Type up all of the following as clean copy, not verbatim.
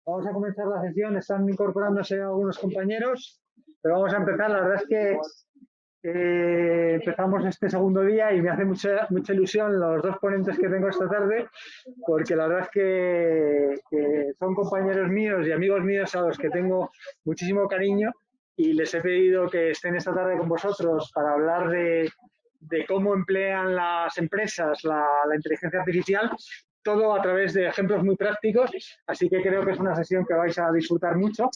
Vamos a comenzar la sesión, están incorporándose algunos compañeros, pero vamos a empezar. La verdad es que empezamos este segundo día y me hace mucha ilusión los dos ponentes que tengo esta tarde, porque la verdad es que son compañeros míos y amigos míos a los que tengo muchísimo cariño y les he pedido que estén esta tarde con vosotros para hablar de cómo emplean las empresas la inteligencia artificial, todo a través de ejemplos muy prácticos, así que creo que es una sesión que vais a disfrutar mucho.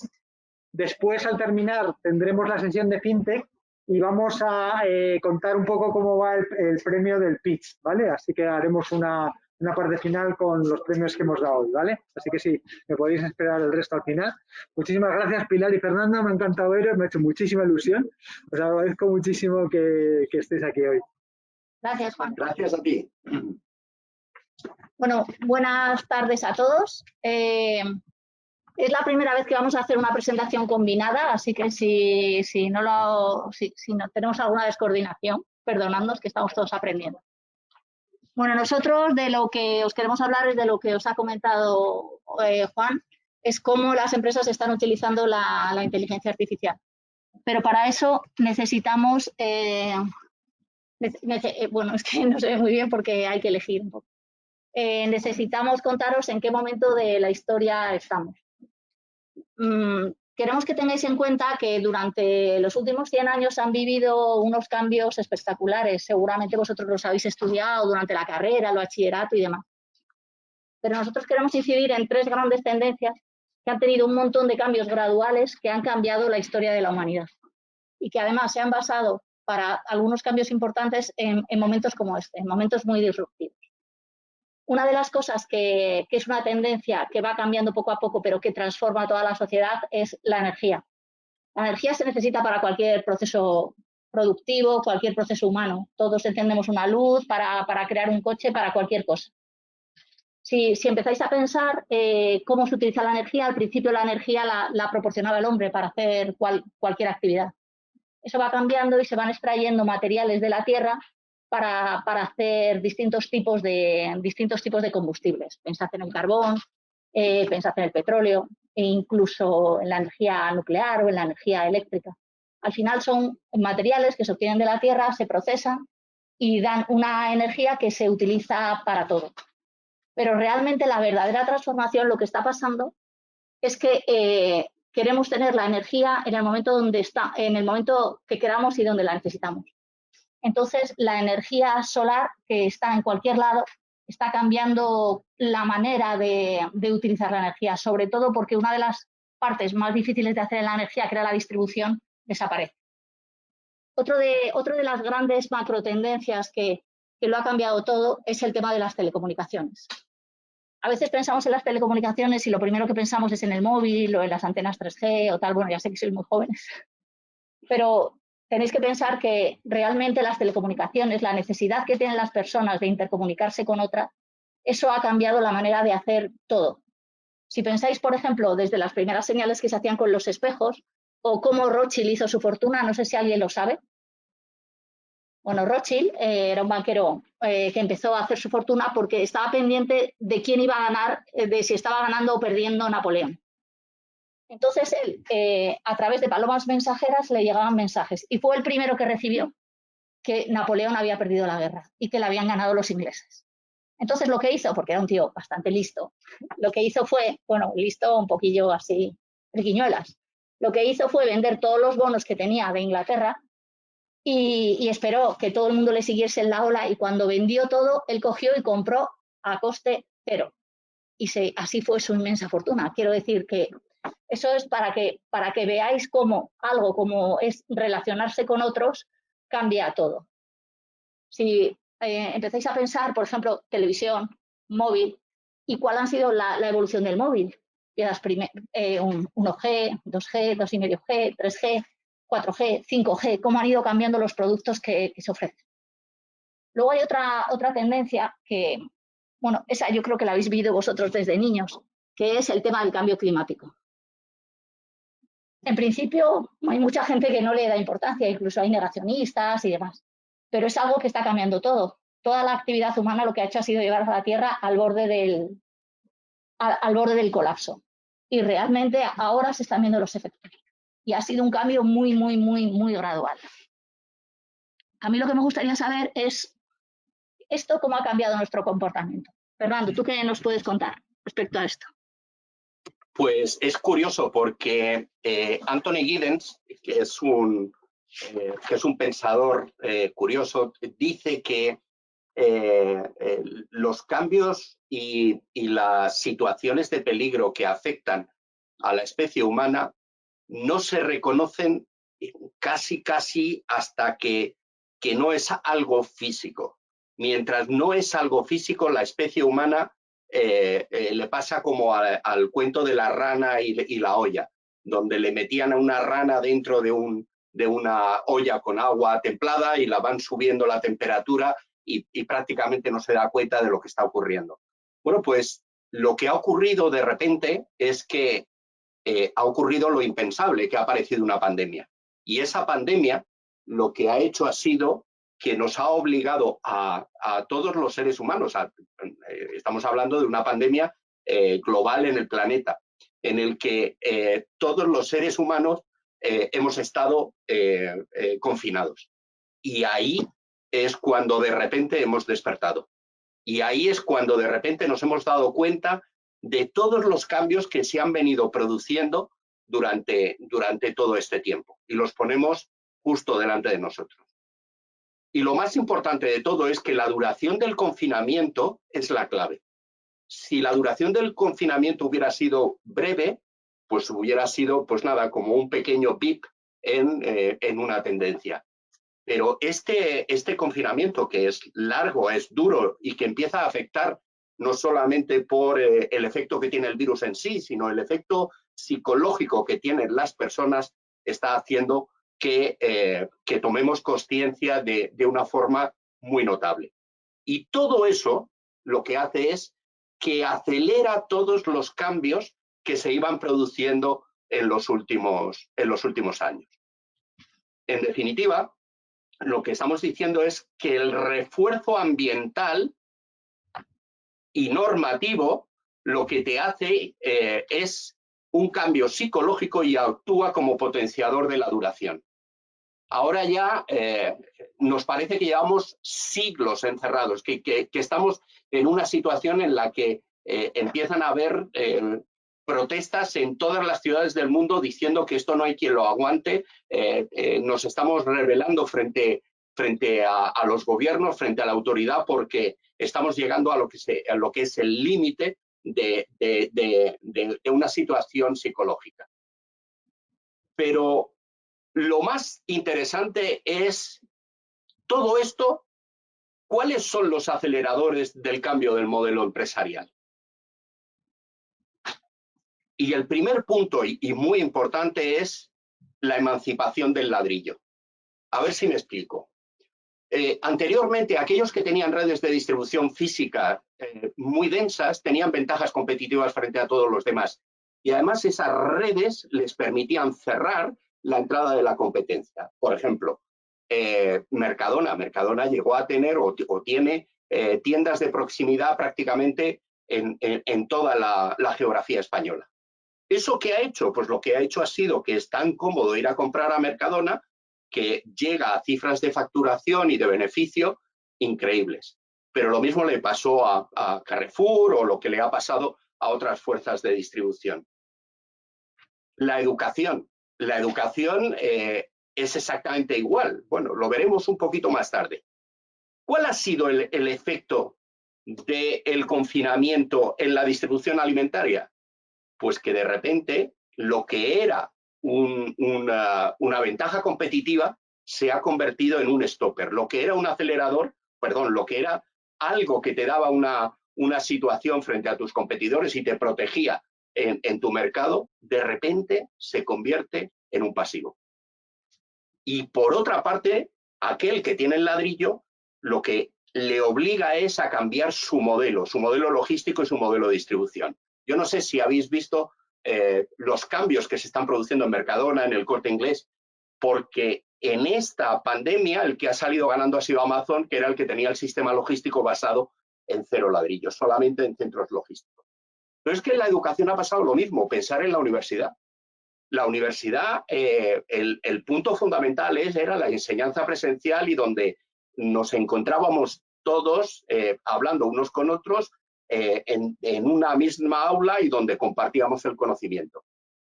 Después, al terminar, tendremos la sesión de FinTech y vamos a contar un poco cómo va el premio del pitch, ¿vale? Así que haremos una parte final con los premios que hemos dado hoy, ¿vale? Así que sí, me podéis esperar el resto al final. Muchísimas gracias, Pilar y Fernanda, me ha encantado veros, me ha hecho muchísima ilusión. Os agradezco muchísimo que estéis aquí hoy. Gracias, Juan. Gracias a ti. Bueno, buenas tardes a todos. Es la primera vez que vamos a hacer una presentación combinada, así que si no tenemos alguna descoordinación, perdonadnos que estamos todos aprendiendo. Bueno, nosotros de lo que os queremos hablar es de lo que os ha comentado Juan, es cómo las empresas están utilizando la inteligencia artificial. Pero para eso necesitamos, bueno, es que no se ve muy bien porque hay que elegir un poco. Necesitamos contaros en qué momento de la historia estamos. Queremos que tengáis en cuenta que durante los últimos 100 años han vivido unos cambios espectaculares. Seguramente vosotros los habéis estudiado durante la carrera, el bachillerato y demás. Pero nosotros queremos incidir en tres grandes tendencias que han tenido un montón de cambios graduales que han cambiado la historia de la humanidad y que además se han basado para algunos cambios importantes en momentos como este, en momentos muy disruptivos. Una de las cosas que es una tendencia que va cambiando poco a poco, pero que transforma toda la sociedad, es la energía. La energía se necesita para cualquier proceso productivo, cualquier proceso humano. Todos encendemos una luz para crear un coche, para cualquier cosa. Si empezáis a pensar cómo se utiliza la energía, al principio la energía la proporcionaba el hombre para hacer cualquier actividad. Eso va cambiando y se van extrayendo materiales de la tierra para hacer distintos tipos de combustibles. Pensad en el carbón, pensad en el petróleo e incluso en la energía nuclear o en la energía eléctrica. Al final son materiales que se obtienen de la tierra, se procesan y dan una energía que se utiliza para todo. Pero realmente la verdadera transformación, lo que está pasando, es que queremos tener la energía en el momento en el momento que queramos y donde la necesitamos. Entonces, la energía solar, que está en cualquier lado, está cambiando la manera de utilizar la energía, sobre todo porque una de las partes más difíciles de hacer en la energía, que era la distribución, desaparece. Otro de las grandes macrotendencias que lo ha cambiado todo es el tema de las telecomunicaciones. A veces pensamos en las telecomunicaciones y lo primero que pensamos es en el móvil o en las antenas 3G o tal. Bueno, ya sé que sois muy jóvenes, pero tenéis que pensar que realmente las telecomunicaciones, la necesidad que tienen las personas de intercomunicarse con otras, eso ha cambiado la manera de hacer todo. Si pensáis, por ejemplo, desde las primeras señales que se hacían con los espejos o cómo Rothschild hizo su fortuna, no sé si alguien lo sabe. Bueno, Rothschild era un banquero que empezó a hacer su fortuna porque estaba pendiente de quién iba a ganar, de si estaba ganando o perdiendo Napoleón. Entonces él, a través de palomas mensajeras, le llegaban mensajes y fue el primero que recibió que Napoleón había perdido la guerra y que la habían ganado los ingleses. Entonces lo que hizo, porque era un tío bastante listo, lo que hizo fue, bueno, listo un poquillo así, triquiñuelas, lo que hizo fue vender todos los bonos que tenía de Inglaterra y esperó que todo el mundo le siguiese en la ola y cuando vendió todo, él cogió y compró a coste cero. Y así fue su inmensa fortuna. Quiero decir que eso es para que veáis cómo algo como es relacionarse con otros cambia todo. Si empezáis a pensar, por ejemplo, televisión, móvil, ¿y cuál ha sido la evolución del móvil? 1G, 2G, 2,5G, 3G, 4G, 5G, cómo han ido cambiando los productos que se ofrecen. Luego hay otra tendencia que, bueno, esa yo creo que la habéis vivido vosotros desde niños, que es el tema del cambio climático. En principio, hay mucha gente que no le da importancia, incluso hay negacionistas y demás, pero es algo que está cambiando todo. Toda la actividad humana lo que ha hecho ha sido llevar a la Tierra al borde del colapso. y realmente ahora se están viendo los efectos. Y ha sido un cambio muy, muy, muy, muy gradual. A mí lo que me gustaría saber es esto cómo ha cambiado nuestro comportamiento. Fernando, ¿tú qué nos puedes contar respecto a esto? Pues es curioso porque Anthony Giddens, que es un pensador curioso, dice que los cambios y las situaciones de peligro que afectan a la especie humana no se reconocen casi hasta que no es algo físico. Mientras no es algo físico, la especie humana le pasa como al cuento de la rana y la olla, donde le metían a una rana dentro de una olla con agua templada y la van subiendo la temperatura y prácticamente no se da cuenta de lo que está ocurriendo. Bueno, pues lo que ha ocurrido de repente es que ha ocurrido lo impensable, que ha aparecido una pandemia. Y esa pandemia lo que ha hecho ha sido que nos ha obligado a todos los seres humanos, estamos hablando de una pandemia global en el planeta, en el que todos los seres humanos hemos estado confinados. Y ahí es cuando de repente hemos despertado. Y ahí es cuando de repente nos hemos dado cuenta de todos los cambios que se han venido produciendo durante todo este tiempo. Y los ponemos justo delante de nosotros. Y lo más importante de todo es que la duración del confinamiento es la clave. Si la duración del confinamiento hubiera sido breve, pues hubiera sido, pues nada, como un pequeño pip en una tendencia. Pero este confinamiento, que es largo, es duro y que empieza a afectar no solamente por el efecto que tiene el virus en sí, sino el efecto psicológico que tienen las personas, está haciendo que tomemos conciencia de una forma muy notable. Y todo eso lo que hace es que acelera todos los cambios que se iban produciendo en los últimos años. En definitiva, lo que estamos diciendo es que el refuerzo ambiental y normativo lo que te hace es un cambio psicológico y actúa como potenciador de la duración. Ahora ya nos parece que llevamos siglos encerrados, que estamos en una situación en la que empiezan a haber protestas en todas las ciudades del mundo diciendo que esto no hay quien lo aguante. Nos estamos rebelando frente a los gobiernos, frente a la autoridad, porque estamos llegando a lo que es el límite de una situación psicológica. Pero lo más interesante es todo esto, ¿cuáles son los aceleradores del cambio del modelo empresarial? Y el primer punto, y muy importante, es la emancipación del ladrillo. A ver si me explico. Anteriormente, aquellos que tenían redes de distribución física muy densas tenían ventajas competitivas frente a todos los demás. Y además esas redes les permitían cerrar la entrada de la competencia. Por ejemplo, Mercadona llegó a tener o tiene tiendas de proximidad prácticamente en toda la geografía española. ¿Eso qué ha hecho? Pues lo que ha hecho ha sido que es tan cómodo ir a comprar a Mercadona que llega a cifras de facturación y de beneficio increíbles. Pero lo mismo le pasó a Carrefour o lo que le ha pasado a otras fuerzas de distribución. La educación es exactamente igual. Bueno, lo veremos un poquito más tarde. ¿Cuál ha sido el efecto del confinamiento en la distribución alimentaria? Pues que de repente lo que era una ventaja competitiva se ha convertido en un stopper. Lo que era un acelerador, lo que era algo que te daba una situación frente a tus competidores y te protegía en tu mercado, de repente se convierte en un pasivo. Y por otra parte, aquel que tiene el ladrillo, lo que le obliga es a cambiar su modelo logístico y su modelo de distribución. Yo no sé si habéis visto los cambios que se están produciendo en Mercadona, en el Corte Inglés, porque en esta pandemia el que ha salido ganando ha sido Amazon, que era el que tenía el sistema logístico basado en 0 ladrillos, solamente en centros logísticos. Pero es que en la educación ha pasado lo mismo, pensar en la universidad. La universidad, el punto fundamental era la enseñanza presencial y donde nos encontrábamos todos hablando unos con otros en una misma aula y donde compartíamos el conocimiento.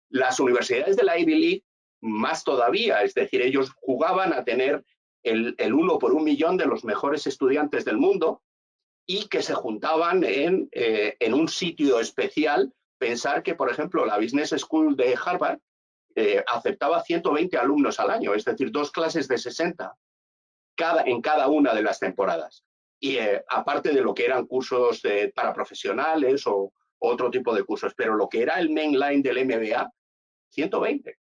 Las universidades de la Ivy League, más todavía, es decir, ellos jugaban a tener el 1 por 1 millón de los mejores estudiantes del mundo y que se juntaban en un sitio especial. Pensar que, por ejemplo, la Business School de Harvard aceptaba 120 alumnos al año, es decir, 2 clases de 60 en cada una de las temporadas. Y aparte de lo que eran cursos para profesionales o otro tipo de cursos, pero lo que era el mainline del MBA, 120.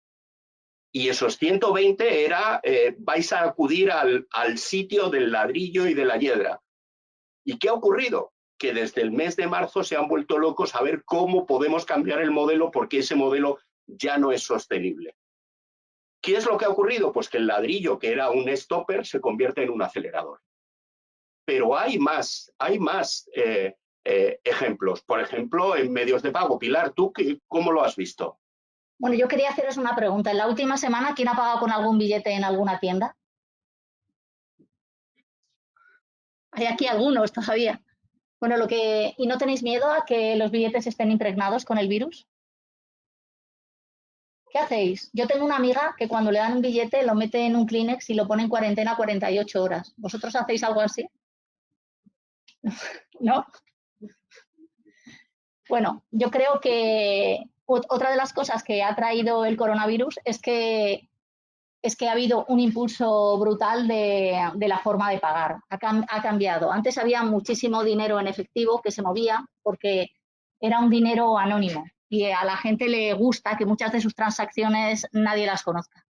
Y esos 120 era, vais a acudir al sitio del ladrillo y de la hiedra. ¿Y qué ha ocurrido? Que desde el mes de marzo se han vuelto locos a ver cómo podemos cambiar el modelo porque ese modelo ya no es sostenible. ¿Qué es lo que ha ocurrido? Pues que el ladrillo, que era un stopper, se convierte en un acelerador. Pero hay más ejemplos. Por ejemplo, en medios de pago. Pilar, ¿tú cómo lo has visto? Bueno, yo quería haceros una pregunta. En la última semana, ¿quién ha pagado con algún billete en alguna tienda? Hay aquí algunos todavía. Bueno, ¿y no tenéis miedo a que los billetes estén impregnados con el virus? ¿Qué hacéis? Yo tengo una amiga que cuando le dan un billete lo mete en un Kleenex y lo pone en cuarentena 48 horas. ¿Vosotros hacéis algo así? ¿No? Bueno, yo creo que otra de las cosas que ha traído el coronavirus es que ha habido un impulso brutal de la forma de pagar. Ha cambiado. Antes había muchísimo dinero en efectivo que se movía porque era un dinero anónimo y a la gente le gusta que muchas de sus transacciones nadie las conozca.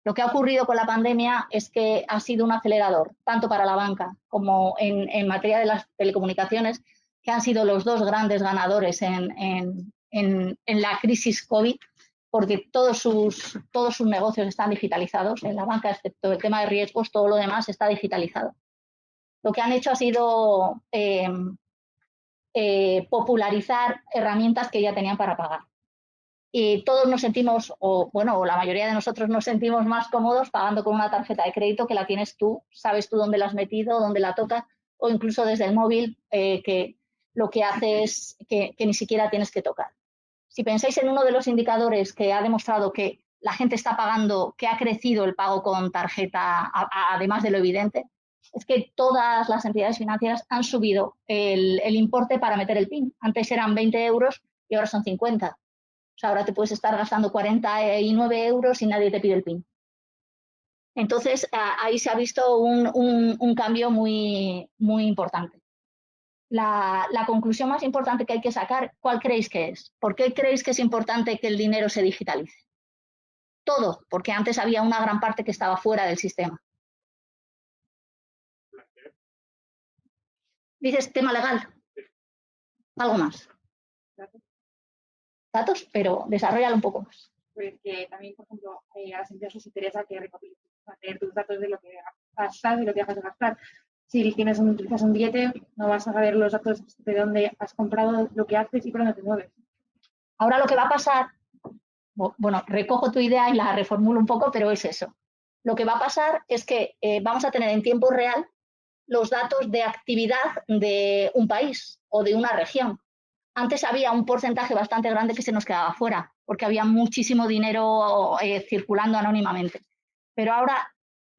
Lo que ha ocurrido con la pandemia es que ha sido un acelerador, tanto para la banca como en materia de las telecomunicaciones, que han sido los 2 grandes ganadores en la crisis COVID, porque todos sus negocios están digitalizados. En la banca, excepto el tema de riesgos, todo lo demás está digitalizado. Lo que han hecho ha sido popularizar herramientas que ya tenían para pagar. Y todos nos sentimos, o la mayoría de nosotros nos sentimos más cómodos pagando con una tarjeta de crédito que la tienes tú, sabes tú dónde la has metido, dónde la tocas, o incluso desde el móvil, que lo que hace es que ni siquiera tienes que tocar. Si pensáis en uno de los indicadores que ha demostrado que la gente está pagando, que ha crecido el pago con tarjeta, además de lo evidente, es que todas las entidades financieras han subido el importe para meter el PIN. Antes eran 20 euros y ahora son 50. O sea, ahora te puedes estar gastando 49 euros y nadie te pide el PIN. Entonces, ahí se ha visto un cambio muy, muy importante. La conclusión más importante que hay que sacar, ¿cuál creéis que es? ¿Por qué creéis que es importante que el dinero se digitalice? Todo, porque antes había una gran parte que estaba fuera del sistema. Dices tema legal. Algo más. Datos, pero desarrollalo un poco más. Porque también, por ejemplo, a las empresas les interesa que recopiles tus datos de lo que has gastado y lo que dejas de gastar. Si utilizas un billete, no vas a saber los datos de dónde has comprado, lo que haces y por dónde te mueves. Ahora lo que va a pasar, bueno, recojo tu idea y la reformulo un poco, pero es eso. Lo que va a pasar es que vamos a tener en tiempo real los datos de actividad de un país o de una región. Antes había un porcentaje bastante grande que se nos quedaba fuera, porque había muchísimo dinero circulando anónimamente. Pero ahora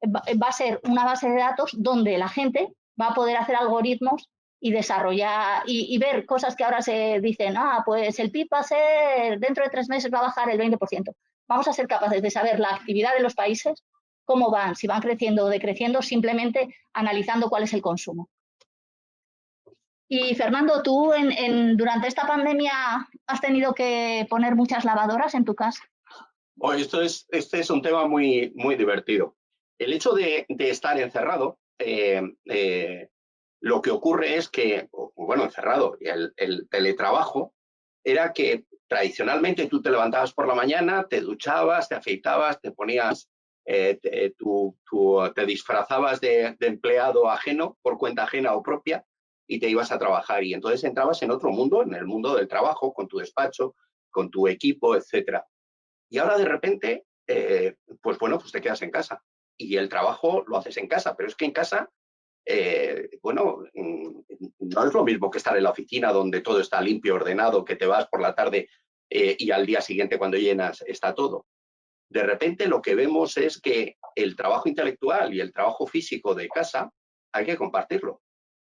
va a ser una base de datos donde la gente va a poder hacer algoritmos y desarrollar y ver cosas que ahora se dicen, pues el PIB va a ser, dentro de 3 meses va a bajar el 20%. Vamos a ser capaces de saber la actividad de los países, cómo van, si van creciendo o decreciendo, simplemente analizando cuál es el consumo. Y Fernando, ¿tú durante esta pandemia has tenido que poner muchas lavadoras en tu casa? Este es un tema muy, muy divertido. El hecho de estar encerrado, lo que ocurre es que, bueno, encerrado, el teletrabajo era que tradicionalmente tú te levantabas por la mañana, te duchabas, te afeitabas, te ponías, te disfrazabas de empleado ajeno, por cuenta ajena o propia, y te ibas a trabajar. Y entonces entrabas en otro mundo, en el mundo del trabajo, con tu despacho, con tu equipo, etcétera. Y ahora de repente, pues bueno, pues te quedas en casa. Y el trabajo lo haces en casa, pero es que en casa, bueno, no es lo mismo que estar en la oficina donde todo está limpio, ordenado, que te vas por la tarde y al día siguiente cuando llenas está todo. De repente lo que vemos es que el trabajo intelectual y el trabajo físico de casa hay que compartirlo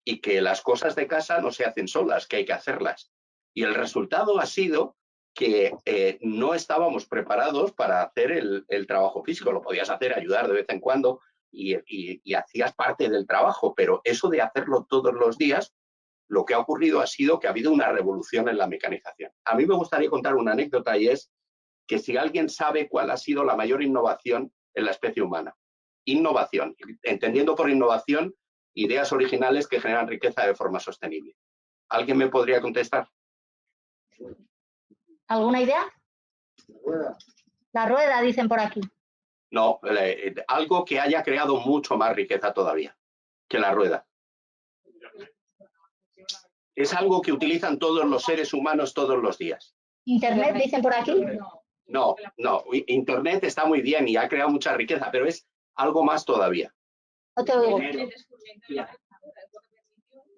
y que las cosas de casa no se hacen solas, que hay que hacerlas. Y el resultado ha sido que no estábamos preparados para hacer el trabajo físico. Lo podías hacer, ayudar de vez en cuando y hacías parte del trabajo, pero eso de hacerlo todos los días, lo que ha ocurrido ha sido que ha habido una revolución en la mecanización. A mí me gustaría contar una anécdota y es que si alguien sabe cuál ha sido la mayor innovación en la especie humana. Innovación, entendiendo por innovación ideas originales que generan riqueza de forma sostenible. ¿Alguien me podría contestar? ¿Alguna idea? La rueda, dicen por aquí. No, algo que haya creado mucho más riqueza todavía que la rueda. Es algo que utilizan todos los seres humanos todos los días. ¿Internet, dicen por aquí? No, no. Internet está muy bien y ha creado mucha riqueza, pero es algo más todavía. No te oigo.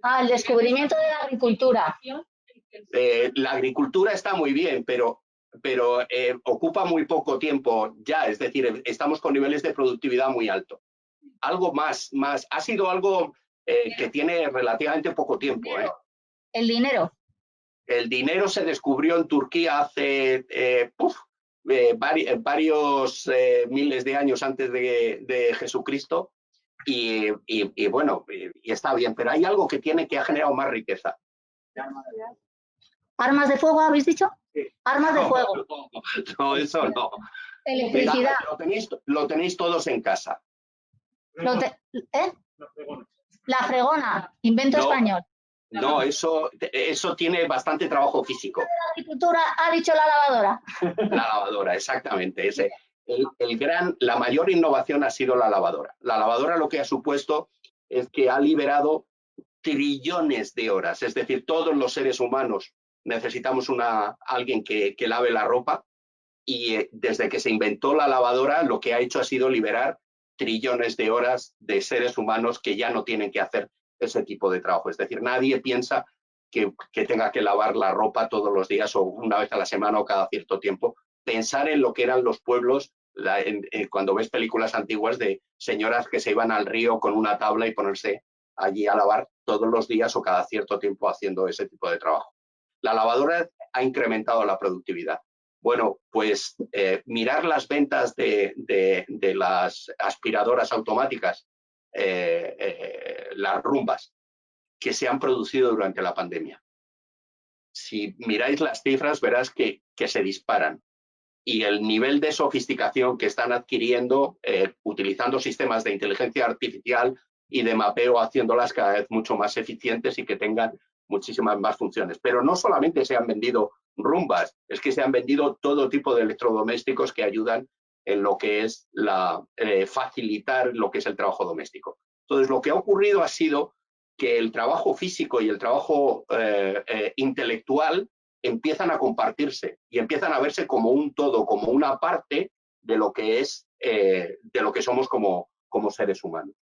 Ah, el descubrimiento de la agricultura. La agricultura está muy bien, pero ocupa muy poco tiempo ya, es decir, estamos con niveles de productividad muy altos. Algo más, ha sido algo que tiene relativamente poco tiempo. El dinero. El dinero se descubrió en Turquía hace varios miles de años antes de Jesucristo y bueno, y está bien, pero hay algo que ha generado más riqueza. ¿Armas de fuego habéis dicho? Sí. Armas de fuego. No, eso no. Electricidad. Mira, lo tenéis todos en casa. La fregona, invento español. No, eso tiene bastante trabajo físico. La agricultura ha dicho la lavadora. La lavadora, exactamente. La mayor innovación ha sido la lavadora. La lavadora lo que ha supuesto es que ha liberado trillones de horas. Es decir, todos los seres humanos necesitamos alguien que lave la ropa y desde que se inventó la lavadora lo que ha hecho ha sido liberar trillones de horas de seres humanos que ya no tienen que hacer ese tipo de trabajo. Es decir, nadie piensa que tenga que lavar la ropa todos los días o una vez a la semana o cada cierto tiempo. Pensar en lo que eran los pueblos, cuando ves películas antiguas de señoras que se iban al río con una tabla y ponerse allí a lavar todos los días o cada cierto tiempo haciendo ese tipo de trabajo. La lavadora ha incrementado la productividad. Bueno, pues mirar las ventas de las aspiradoras automáticas, las Rumbas, que se han producido durante la pandemia. Si miráis las cifras, verás que se disparan. Y el nivel de sofisticación que están adquiriendo, utilizando sistemas de inteligencia artificial y de mapeo, haciéndolas cada vez mucho más eficientes y que tengan muchísimas más funciones. Pero no solamente se han vendido Rumbas, es que se han vendido todo tipo de electrodomésticos que ayudan en lo que es facilitar lo que es el trabajo doméstico. Entonces, lo que ha ocurrido ha sido que el trabajo físico y el trabajo intelectual empiezan a compartirse y empiezan a verse como un todo, como una parte de lo que es, de lo que somos como seres humanos.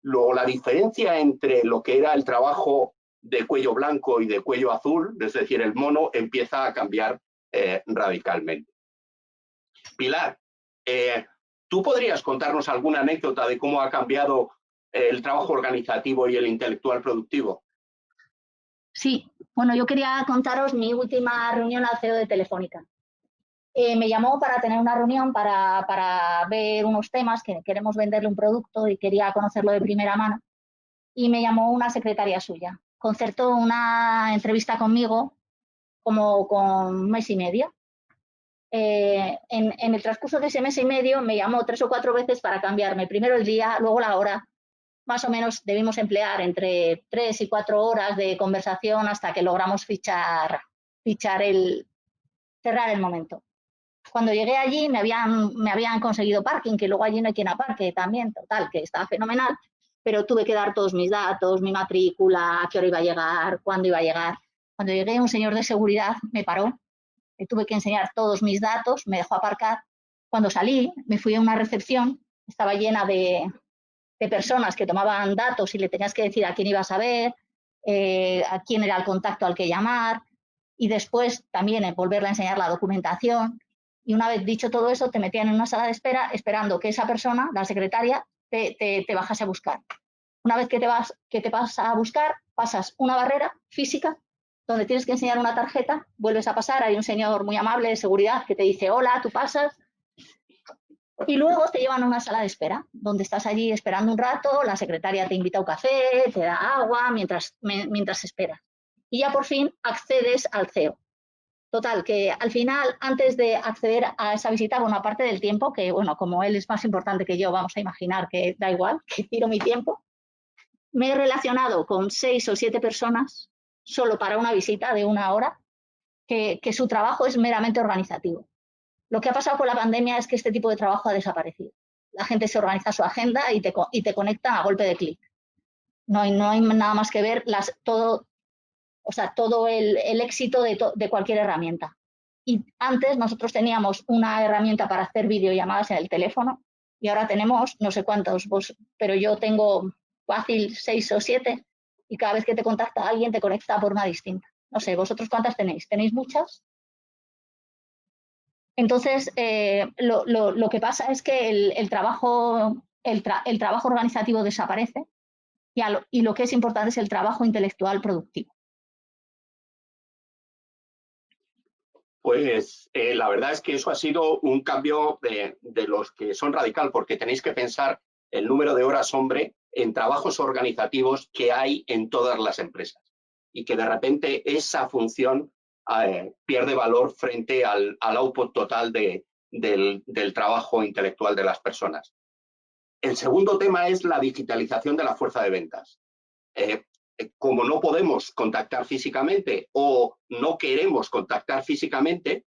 Luego, la diferencia entre lo que era el trabajo de cuello blanco y de cuello azul, es decir, el mono, empieza a cambiar radicalmente. Pilar, ¿tú podrías contarnos alguna anécdota de cómo ha cambiado el trabajo organizativo y el intelectual productivo? Sí, bueno, yo quería contaros mi última reunión al CEO de Telefónica. Me llamó para tener una reunión para ver unos temas, que queremos venderle un producto y quería conocerlo de primera mano. Y me llamó una secretaria suya. Concertó una entrevista conmigo como con un mes y medio. En el transcurso de ese mes y medio me llamó 3 o 4 veces para cambiarme. Primero el día, luego la hora. Más o menos debimos emplear entre 3 y 4 horas de conversación hasta que logramos cerrar el momento. Cuando llegué allí me habían conseguido parking, que luego allí no hay quien aparque también, total, que estaba fenomenal. pero tuve que dar todos mis datos, mi matrícula, a qué hora iba a llegar, cuándo iba a llegar. Cuando llegué, un señor de seguridad me paró, le tuve que enseñar todos mis datos, me dejó aparcar. Cuando salí, me fui a una recepción, estaba llena de personas que tomaban datos y le tenías que decir a quién ibas a ver, a quién era el contacto al que llamar, y después también volverle a enseñar la documentación. Y una vez dicho todo eso, te metían en una sala de espera esperando que esa persona, la secretaria, te bajase a buscar. Una vez que te vas a buscar, pasas una barrera física donde tienes que enseñar una tarjeta, vuelves a pasar, hay un señor muy amable de seguridad que te dice hola, tú pasas, y luego te llevan a una sala de espera, donde estás allí esperando un rato, la secretaria te invita a un café, te da agua mientras esperas. Y ya por fin accedes al CEO. Total, que al final, antes de acceder a esa visita, bueno, aparte del tiempo, que bueno, como él es más importante que yo, vamos a imaginar que da igual, que tiro mi tiempo, me he relacionado con 6 o 7 personas solo para una visita de 1 hora, que su trabajo es meramente organizativo. Lo que ha pasado con la pandemia es que este tipo de trabajo ha desaparecido. La gente se organiza su agenda y te conecta a golpe de clic. No hay nada más que ver todo el éxito de cualquier herramienta. Y antes nosotros teníamos una herramienta para hacer videollamadas en el teléfono y ahora tenemos no sé cuántos, pero yo tengo fácil 6 o 7 y cada vez que te contacta alguien te conecta por una distinta. No sé, ¿vosotros cuántas tenéis? ¿Tenéis muchas? Entonces, lo que pasa es que el trabajo organizativo desaparece y lo que es importante es el trabajo intelectual productivo. Pues la verdad es que eso ha sido un cambio de los que son radical, porque tenéis que pensar el número de horas hombre en trabajos organizativos que hay en todas las empresas y que de repente esa función pierde valor frente al output total del trabajo intelectual de las personas. El segundo tema es la digitalización de la fuerza de ventas. Como no podemos contactar físicamente o no queremos contactar físicamente,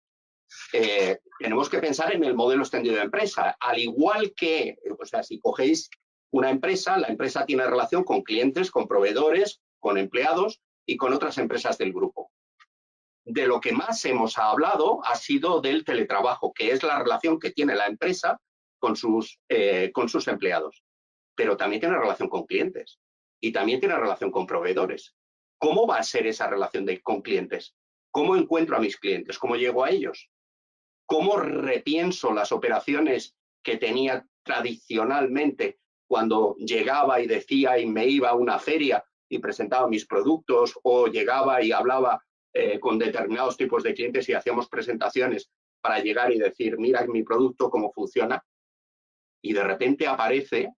tenemos que pensar en el modelo extendido de empresa. Al igual que, o sea, si cogéis una empresa, la empresa tiene relación con clientes, con proveedores, con empleados y con otras empresas del grupo. De lo que más hemos hablado ha sido del teletrabajo, que es la relación que tiene la empresa con sus empleados. Pero también tiene relación con clientes y también tiene relación con proveedores. ¿Cómo va a ser esa relación con clientes? ¿Cómo encuentro a mis clientes? ¿Cómo llego a ellos? ¿Cómo repienso las operaciones que tenía tradicionalmente cuando llegaba y decía y me iba a una feria y presentaba mis productos o llegaba y hablaba con determinados tipos de clientes y hacíamos presentaciones para llegar y decir, mira mi producto, cómo funciona? Y de repente aparece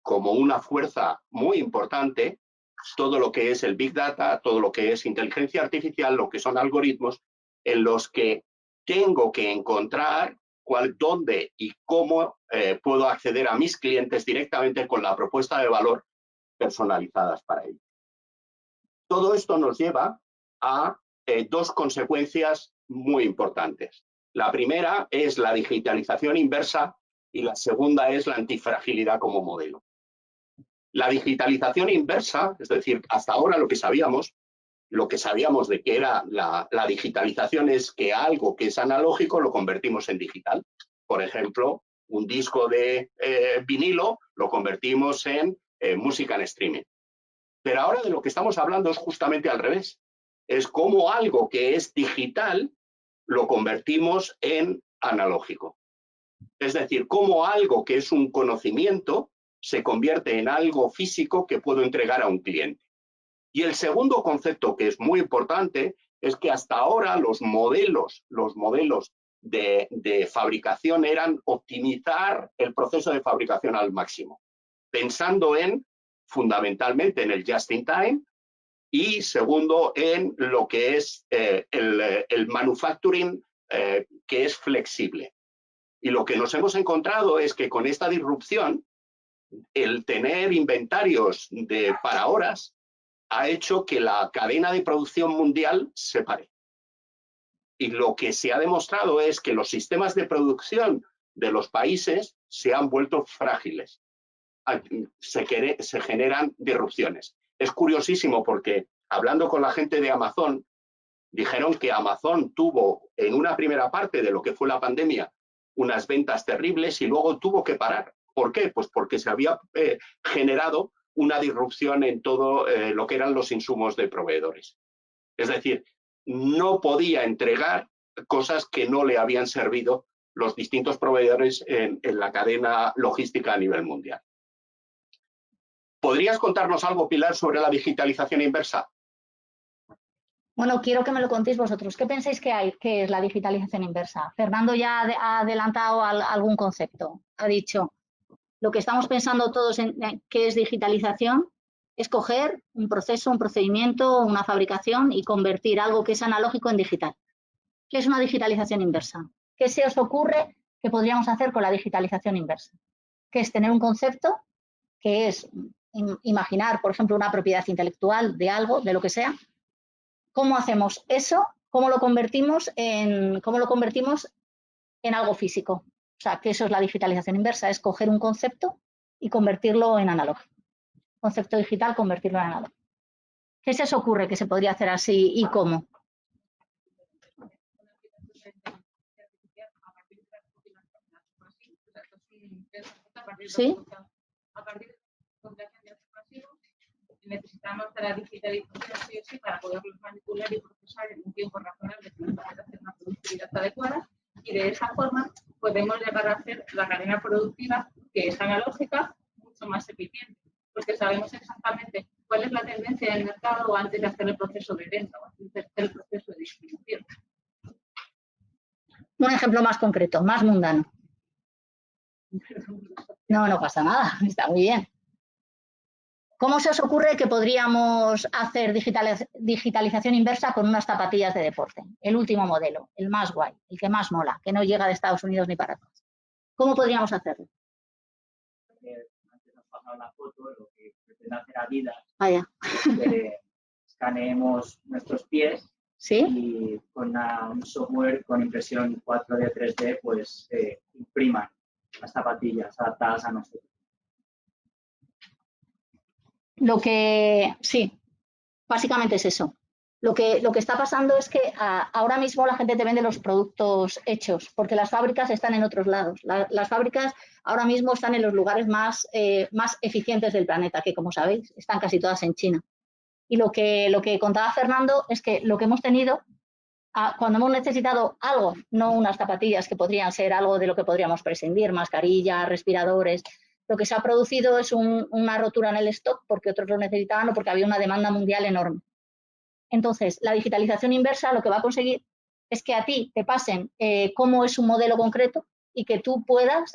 como una fuerza muy importante todo lo que es el Big Data, todo lo que es inteligencia artificial, lo que son algoritmos en los que tengo que encontrar dónde y cómo puedo acceder a mis clientes directamente con la propuesta de valor personalizadas para ellos. Todo esto nos lleva a dos consecuencias muy importantes. La primera es la digitalización inversa y la segunda es la antifragilidad como modelo. La digitalización inversa, es decir, hasta ahora lo que sabíamos de que era la digitalización es que algo que es analógico lo convertimos en digital. Por ejemplo, un disco de vinilo lo convertimos en música en streaming. Pero ahora de lo que estamos hablando es justamente al revés. Es como algo que es digital lo convertimos en analógico. Es decir, como algo que es un conocimiento se convierte en algo físico que puedo entregar a un cliente. Y el segundo concepto que es muy importante es que hasta ahora los modelos de fabricación eran optimizar el proceso de fabricación al máximo, pensando fundamentalmente en el just in time y segundo en lo que es el manufacturing que es flexible. Y lo que nos hemos encontrado es que con esta disrupción, el tener inventarios para horas ha hecho que la cadena de producción mundial se pare. Y lo que se ha demostrado es que los sistemas de producción de los países se han vuelto frágiles. se generan disrupciones. Es curiosísimo porque hablando con la gente de Amazon, dijeron que Amazon tuvo en una primera parte de lo que fue la pandemia unas ventas terribles y luego tuvo que parar. ¿Por qué? Pues porque se había generado una disrupción en todo lo que eran los insumos de proveedores. Es decir, no podía entregar cosas que no le habían servido los distintos proveedores en la cadena logística a nivel mundial. ¿Podrías contarnos algo, Pilar, sobre la digitalización inversa? Bueno, quiero que me lo contéis vosotros. ¿Qué pensáis que es la digitalización inversa? Fernando ya ha adelantado algún concepto. Ha dicho, lo que estamos pensando todos en qué es digitalización es coger un proceso, un procedimiento, una fabricación y convertir algo que es analógico en digital. ¿Qué es una digitalización inversa? ¿Qué se os ocurre que podríamos hacer con la digitalización inversa? Que es tener un concepto, que es imaginar, por ejemplo, una propiedad intelectual de algo, de lo que sea. ¿Cómo hacemos eso? ¿Cómo lo convertimos en algo físico? O sea, que eso es la digitalización inversa, es coger un concepto y convertirlo en analógico. Concepto digital, convertirlo en analógico. ¿Qué se os ocurre que se podría hacer así y cómo? ¿Sí? A partir de la computación de datos masivos, necesitamos la digitalización sí o sí para poderlos manipular y procesar en un tiempo razonable que nos permita hacer una productividad adecuada, y de esa forma podemos llegar a hacer la cadena productiva, que es analógica, mucho más eficiente, porque sabemos exactamente cuál es la tendencia del mercado antes de hacer el proceso de venta o antes de hacer el proceso de distribución. Un ejemplo más concreto, más mundano. No pasa nada, está muy bien. ¿Cómo se os ocurre que podríamos hacer digitalización inversa con unas zapatillas de deporte? El último modelo, el más guay, el que más mola, que no llega de Estados Unidos ni para atrás. ¿Cómo podríamos hacerlo? Antes nos pasaba la foto, lo que pretende hacer Adidas es que escaneemos nuestros pies. ¿Sí? Y con un software con impresión 4D, 3D, pues impriman las zapatillas adaptadas a nosotros. Sí, básicamente es eso. Lo que está pasando es que ahora mismo la gente te vende los productos hechos, porque las fábricas están en otros lados. Las fábricas ahora mismo están en los lugares más eficientes del planeta, que como sabéis, están casi todas en China. Y lo que contaba Fernando es que lo que hemos tenido, cuando hemos necesitado algo, no unas zapatillas que podrían ser algo de lo que podríamos prescindir, mascarillas, respiradores, lo que se ha producido es una rotura en el stock porque otros lo necesitaban o porque había una demanda mundial enorme. Entonces, la digitalización inversa lo que va a conseguir es que a ti te pasen cómo es un modelo concreto y que tú puedas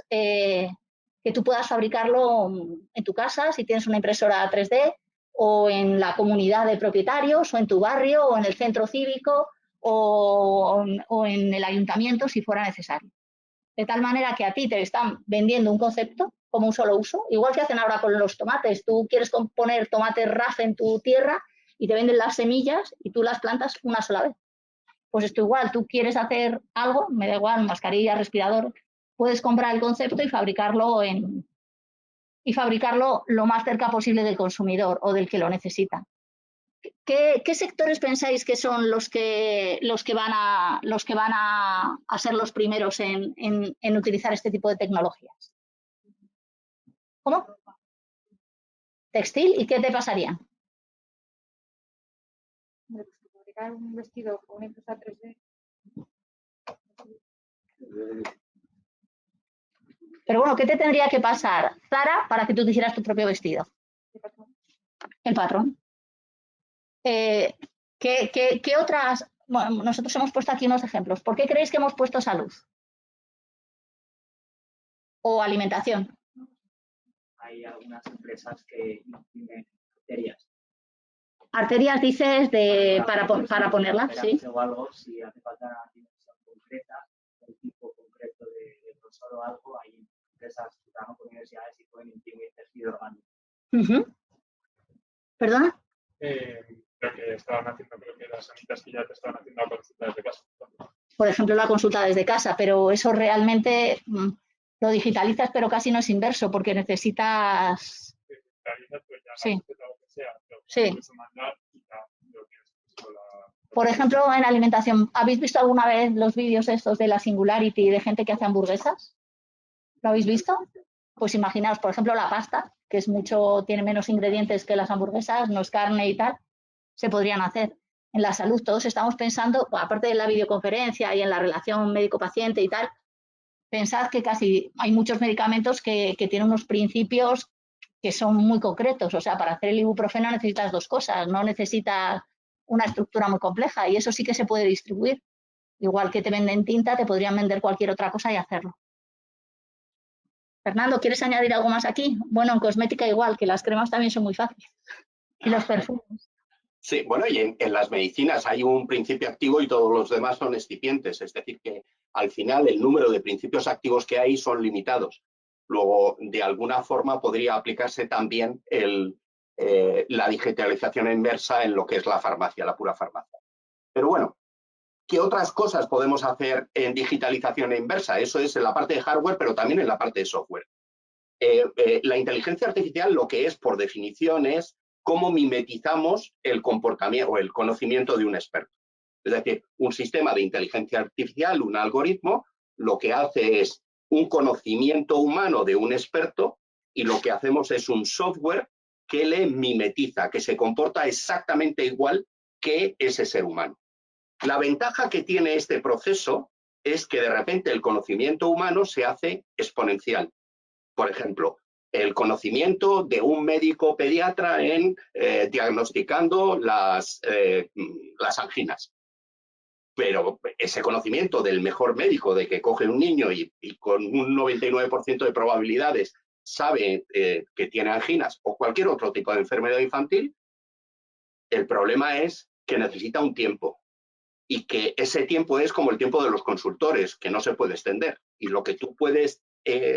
fabricarlo en tu casa, si tienes una impresora 3D, o en la comunidad de propietarios, o en tu barrio, o en el centro cívico, o en el ayuntamiento, si fuera necesario. De tal manera que a ti te están vendiendo un concepto como un solo uso, igual que hacen ahora con los tomates. Tú quieres poner tomates RAF en tu tierra y te venden las semillas y tú las plantas una sola vez. Pues esto igual, tú quieres hacer algo, me da igual, mascarilla, respirador, puedes comprar el concepto y fabricarlo lo más cerca posible del consumidor o del que lo necesita. ¿Qué sectores pensáis que son los que van a ser los primeros en utilizar este tipo de tecnologías? ¿Cómo? ¿Textil? ¿Y qué te pasaría? Fabricar un vestido con una impresora 3D. Pero bueno, ¿qué te tendría que pasar, Zara, para que tú te hicieras tu propio vestido? El patrón. ¿Qué otras? Bueno, nosotros hemos puesto aquí unos ejemplos. ¿Por qué creéis que hemos puesto salud? ¿O alimentación? Hay algunas empresas que imprimen arterias. Arterias dices para ponerlas, ¿sí? O algo, si hace falta una dimensión concreta, un tipo concreto de grosor o algo, hay empresas que trabajan con universidades y pueden imprimir tejido orgánico. ¿Perdona? Creo que las sanitas que ya te estaban haciendo la consulta desde casa. Por ejemplo, la consulta desde casa, pero eso realmente Lo digitalizas, pero casi no es inverso, porque necesitas... Sí. Sí. Por ejemplo, en alimentación, ¿habéis visto alguna vez los vídeos estos de la Singularity de gente que hace hamburguesas? ¿Lo habéis visto? Pues imaginaos, por ejemplo, la pasta, que es tiene menos ingredientes que las hamburguesas, no es carne y tal, se podrían hacer. En la salud todos estamos pensando, aparte de la videoconferencia y en la relación médico-paciente y tal, pensad que casi hay muchos medicamentos que tienen unos principios que son muy concretos. O sea, para hacer el ibuprofeno necesitas 2 cosas, no necesitas una estructura muy compleja y eso sí que se puede distribuir. Igual que te venden tinta, te podrían vender cualquier otra cosa y hacerlo. Fernando, ¿quieres añadir algo más aquí? Bueno, en cosmética igual, que las cremas también son muy fáciles. Y los perfumes. Sí, bueno, y en las medicinas hay un principio activo y todos los demás son excipientes, es decir, que al final el número de principios activos que hay son limitados. Luego, de alguna forma, podría aplicarse también la digitalización inversa en lo que es la farmacia, la pura farmacia. Pero bueno, ¿qué otras cosas podemos hacer en digitalización inversa? Eso es en la parte de hardware, pero también en la parte de software. La inteligencia artificial lo que es, por definición, es cómo mimetizamos el comportamiento o el conocimiento de un experto. Es decir, un sistema de inteligencia artificial, un algoritmo, lo que hace es un conocimiento humano de un experto y lo que hacemos es un software que le mimetiza, que se comporta exactamente igual que ese ser humano. La ventaja que tiene este proceso es que de repente el conocimiento humano se hace exponencial. Por ejemplo, el conocimiento de un médico pediatra en diagnosticando las anginas. Pero ese conocimiento del mejor médico, de que coge un niño y con un 99% de probabilidades sabe que tiene anginas o cualquier otro tipo de enfermedad infantil, el problema es que necesita un tiempo y que ese tiempo es como el tiempo de los consultores, que no se puede extender. Y lo que tú puedes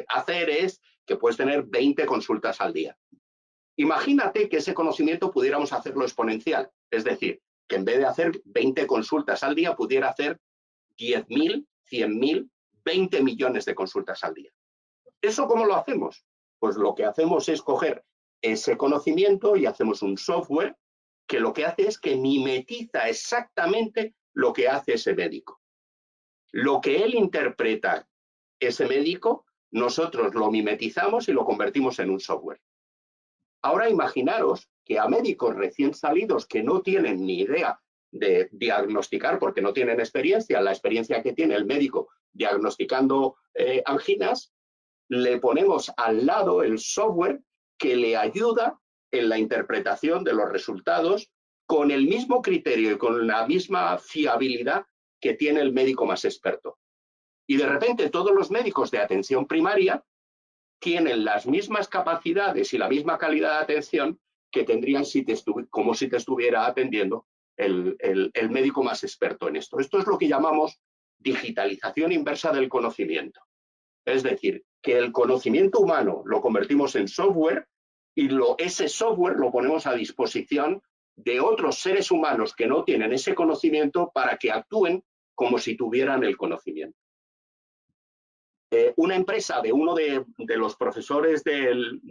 hacer es que puedes tener 20 consultas al día. Imagínate que ese conocimiento pudiéramos hacerlo exponencial, es decir, que en vez de hacer 20 consultas al día, pudiera hacer 10.000, 100.000, 20 millones de consultas al día. ¿Eso cómo lo hacemos? Pues lo que hacemos es coger ese conocimiento y hacemos un software que lo que hace es que mimetiza exactamente lo que hace ese médico. Lo que él interpreta, ese médico, nosotros lo mimetizamos y lo convertimos en un software. Ahora imaginaros que a médicos recién salidos que no tienen ni idea de diagnosticar porque no tienen experiencia, la experiencia que tiene el médico diagnosticando anginas, le ponemos al lado el software que le ayuda en la interpretación de los resultados con el mismo criterio y con la misma fiabilidad que tiene el médico más experto. Y de repente todos los médicos de atención primaria tienen las mismas capacidades y la misma calidad de atención que tendrían como si te estuviera atendiendo el médico más experto en esto. Esto es lo que llamamos digitalización inversa del conocimiento. Es decir, que el conocimiento humano lo convertimos en software y ese software lo ponemos a disposición de otros seres humanos que no tienen ese conocimiento para que actúen como si tuvieran el conocimiento. Una empresa de uno de los profesores del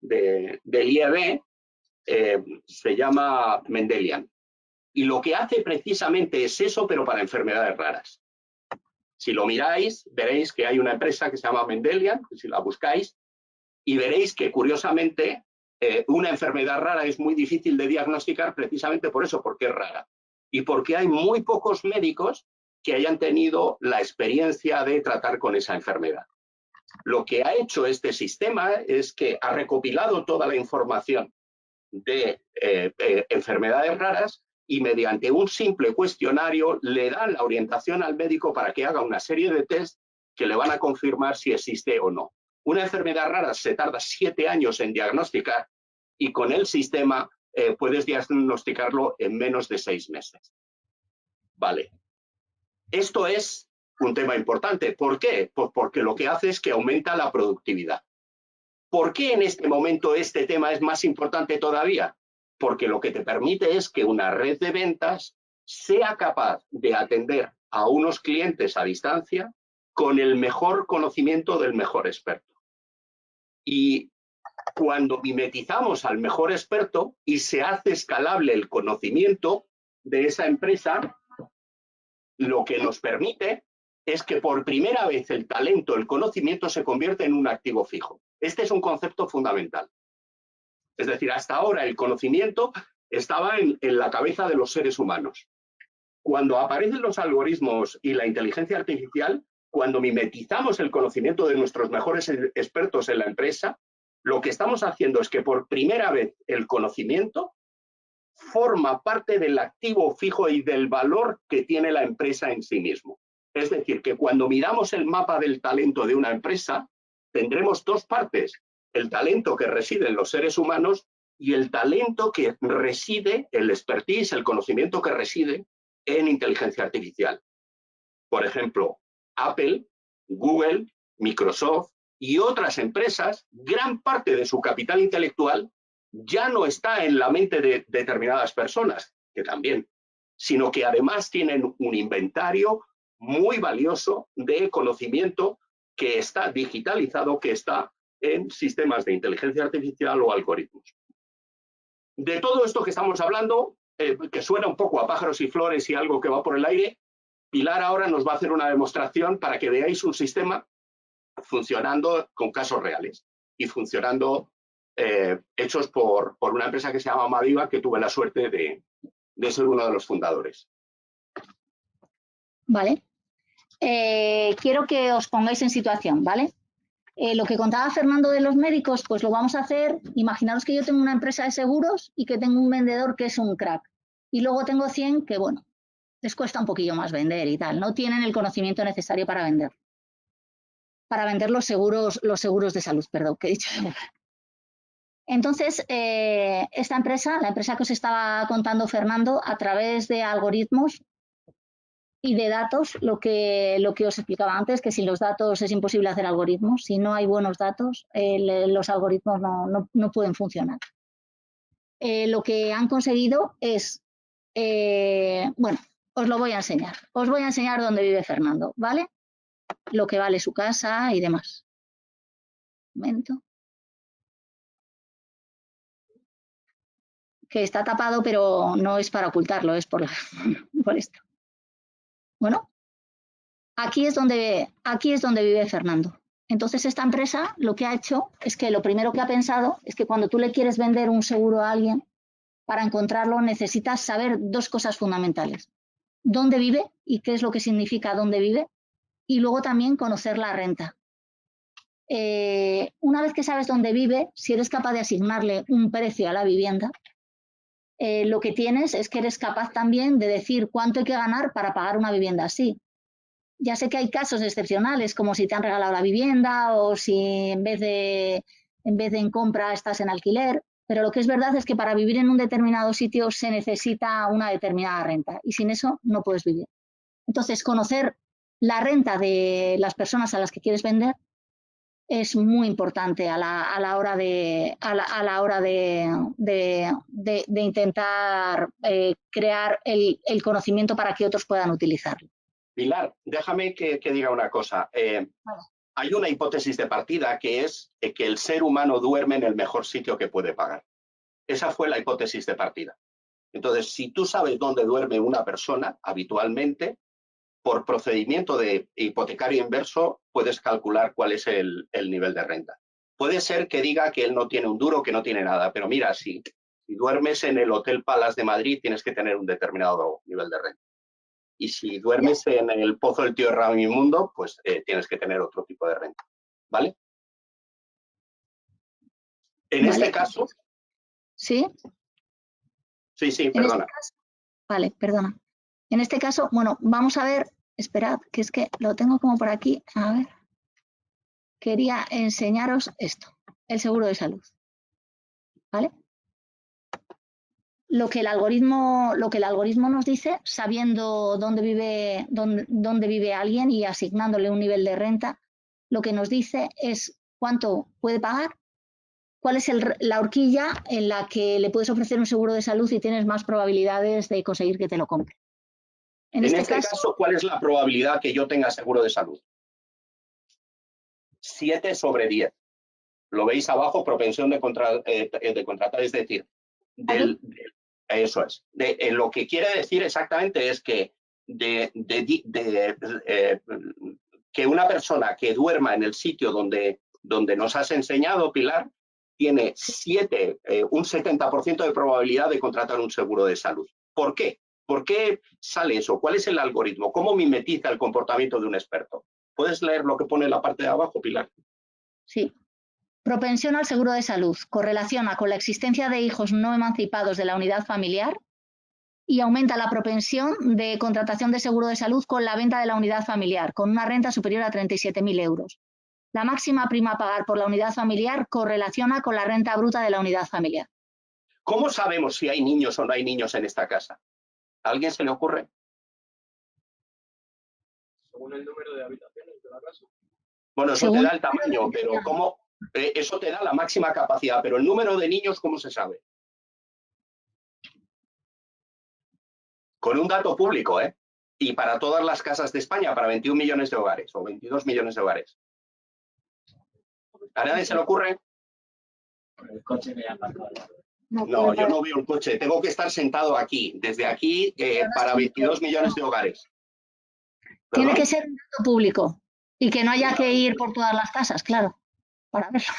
IEB se llama Mendelian. Y lo que hace precisamente es eso, pero para enfermedades raras. Si lo miráis, veréis que hay una empresa que se llama Mendelian, si la buscáis, y veréis que, curiosamente, una enfermedad rara es muy difícil de diagnosticar precisamente por eso, porque es rara. Y porque hay muy pocos médicos que hayan tenido la experiencia de tratar con esa enfermedad. Lo que ha hecho este sistema es que ha recopilado toda la información de enfermedades raras y mediante un simple cuestionario le dan la orientación al médico para que haga una serie de test que le van a confirmar si existe o no. Una enfermedad rara se tarda 7 años en diagnosticar y con el sistema puedes diagnosticarlo en menos de 6 meses. Vale. Esto es un tema importante. ¿Por qué? Pues porque lo que hace es que aumenta la productividad. ¿Por qué en este momento este tema es más importante todavía? Porque lo que te permite es que una red de ventas sea capaz de atender a unos clientes a distancia con el mejor conocimiento del mejor experto. Y cuando mimetizamos al mejor experto y se hace escalable el conocimiento de esa empresa, lo que nos permite es que por primera vez el talento, el conocimiento se convierte en un activo fijo. Este es un concepto fundamental. Es decir, hasta ahora el conocimiento estaba en la cabeza de los seres humanos. Cuando aparecen los algoritmos y la inteligencia artificial, cuando mimetizamos el conocimiento de nuestros mejores expertos en la empresa, lo que estamos haciendo es que por primera vez el conocimiento forma parte del activo fijo y del valor que tiene la empresa en sí mismo. Es decir, que cuando miramos el mapa del talento de una empresa, tendremos dos partes: el talento que reside en los seres humanos y el talento que reside, el expertise, el conocimiento que reside en inteligencia artificial. Por ejemplo, Apple, Google, Microsoft y otras empresas, gran parte de su capital intelectual ya no está en la mente de determinadas personas, que también, sino que además tienen un inventario muy valioso de conocimiento que está digitalizado, que está en sistemas de inteligencia artificial o algoritmos. De todo esto que estamos hablando, que suena un poco a pájaros y flores y algo que va por el aire, Pilar ahora nos va a hacer una demostración para que veáis un sistema funcionando con casos reales y funcionando hechos por una empresa que se llama Madiva, que tuve la suerte de ser uno de los fundadores. Vale. Quiero que os pongáis en situación, ¿vale? Lo que contaba Fernando de los médicos, pues lo vamos a hacer. Imaginaros que yo tengo una empresa de seguros y que tengo un vendedor que es un crack. Y luego tengo 100 que, bueno, les cuesta un poquillo más vender y tal. No tienen el conocimiento necesario para vender. Para vender los seguros de salud, perdón, que he dicho. Entonces, esta empresa, la empresa que os estaba contando Fernando, a través de algoritmos y de datos, lo que os explicaba antes, que sin los datos es imposible hacer algoritmos. Si no hay buenos datos, los algoritmos no pueden funcionar. Lo que han conseguido es, bueno, os lo voy a enseñar. Os voy a enseñar dónde vive Fernando, ¿vale? Lo que vale su casa y demás. Un momento. Que está tapado, pero no es para ocultarlo, es por esto. Bueno, aquí es donde vive Fernando. Entonces, esta empresa lo que ha hecho es que lo primero que ha pensado es que cuando tú le quieres vender un seguro a alguien, para encontrarlo necesitas saber dos cosas fundamentales: dónde vive y qué es lo que significa dónde vive, y luego también conocer la renta. Una vez que sabes dónde vive, si eres capaz de asignarle un precio a la vivienda, lo que tienes es que eres capaz también de decir cuánto hay que ganar para pagar una vivienda así. Ya sé que hay casos excepcionales, como si te han regalado la vivienda o si en vez de en compra estás en alquiler, pero lo que es verdad es que para vivir en un determinado sitio se necesita una determinada renta y sin eso no puedes vivir. Entonces, conocer la renta de las personas a las que quieres vender es muy importante a la hora de intentar crear el conocimiento para que otros puedan utilizarlo. Pilar, déjame que diga una cosa. Vale. Hay una hipótesis de partida que es que el ser humano duerme en el mejor sitio que puede pagar. Esa fue la hipótesis de partida. Entonces, si tú sabes dónde duerme una persona habitualmente, por procedimiento de hipotecario inverso, puedes calcular cuál es el nivel de renta. Puede ser que diga que él no tiene un duro, que no tiene nada, pero mira, si duermes en el Hotel Palace de Madrid, tienes que tener un determinado nivel de renta. Y si duermes en el Pozo del Tío Raimundo, pues tienes que tener otro tipo de renta. ¿Vale? En este caso... ¿Sí? Sí, perdona. Vale, perdona. En este caso, bueno, vamos a ver, esperad, que es que lo tengo como por aquí, a ver. Quería enseñaros esto, el seguro de salud. ¿Vale? Lo que el algoritmo nos dice, sabiendo dónde vive alguien y asignándole un nivel de renta, lo que nos dice es cuánto puede pagar, cuál es la horquilla en la que le puedes ofrecer un seguro de salud y tienes más probabilidades de conseguir que te lo compre. En este caso, ¿cuál es la probabilidad que yo tenga seguro de salud? 7 sobre 10. Lo veis abajo, propensión de contratar, es decir, eso es. Lo que quiere decir exactamente es que que una persona que duerma en el sitio donde nos has enseñado, Pilar, tiene un 70% de probabilidad de contratar un seguro de salud. ¿Por qué? ¿Por qué sale eso? ¿Cuál es el algoritmo? ¿Cómo mimetiza el comportamiento de un experto? ¿Puedes leer lo que pone en la parte de abajo, Pilar? Sí. Propensión al seguro de salud. Correlaciona con la existencia de hijos no emancipados de la unidad familiar y aumenta la propensión de contratación de seguro de salud con la venta de la unidad familiar, con una renta superior a 37.000 euros. La máxima prima a pagar por la unidad familiar correlaciona con la renta bruta de la unidad familiar. ¿Cómo sabemos si hay niños o no hay niños en esta casa? ¿A alguien se le ocurre? Según el número de habitaciones de la casa. Bueno, eso te da el tamaño, pero ¿cómo? Eso te da la máxima capacidad, pero el número de niños, ¿cómo se sabe? Con un dato público, ¿eh? Y para todas las casas de España, para 21 millones de hogares o 22 millones de hogares. ¿A nadie se le ocurre? El coche me ha aparcado. No, yo no veo el coche. Tengo que estar sentado aquí, desde aquí, para 22 millones de hogares. Tiene que ser un dato público y que no haya que ir por todas las casas, claro, para verlo.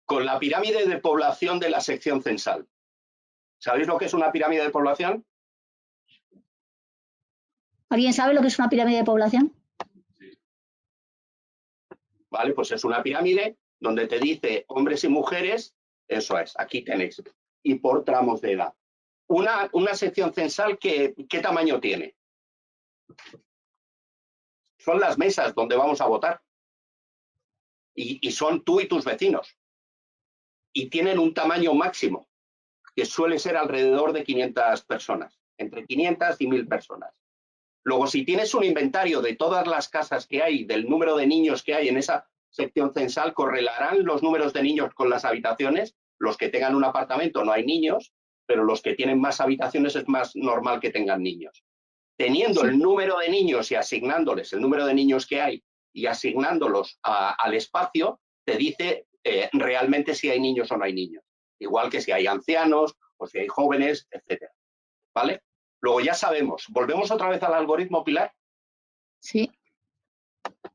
Con la pirámide de población de la sección censal. ¿Sabéis lo que es una pirámide de población? ¿Alguien sabe lo que es una pirámide de población? Vale, pues es una pirámide donde te dice hombres y mujeres, eso es, aquí tenéis, y por tramos de edad. Una sección censal, ¿qué tamaño tiene? Son las mesas donde vamos a votar. Y son tú y tus vecinos. Y tienen un tamaño máximo, que suele ser alrededor de 500 personas, entre 500 y 1000 personas. Luego, si tienes un inventario de todas las casas que hay, del número de niños que hay en esa sección censal, correlarán los números de niños con las habitaciones. Los que tengan un apartamento no hay niños, pero los que tienen más habitaciones es más normal que tengan niños. Teniendo el número de niños y asignándoles el número de niños que hay y asignándolos al espacio, te dice realmente si hay niños o no hay niños. Igual que si hay ancianos o si hay jóvenes, etcétera. ¿Vale? Luego ya sabemos. ¿Volvemos otra vez al algoritmo, Pilar? Sí.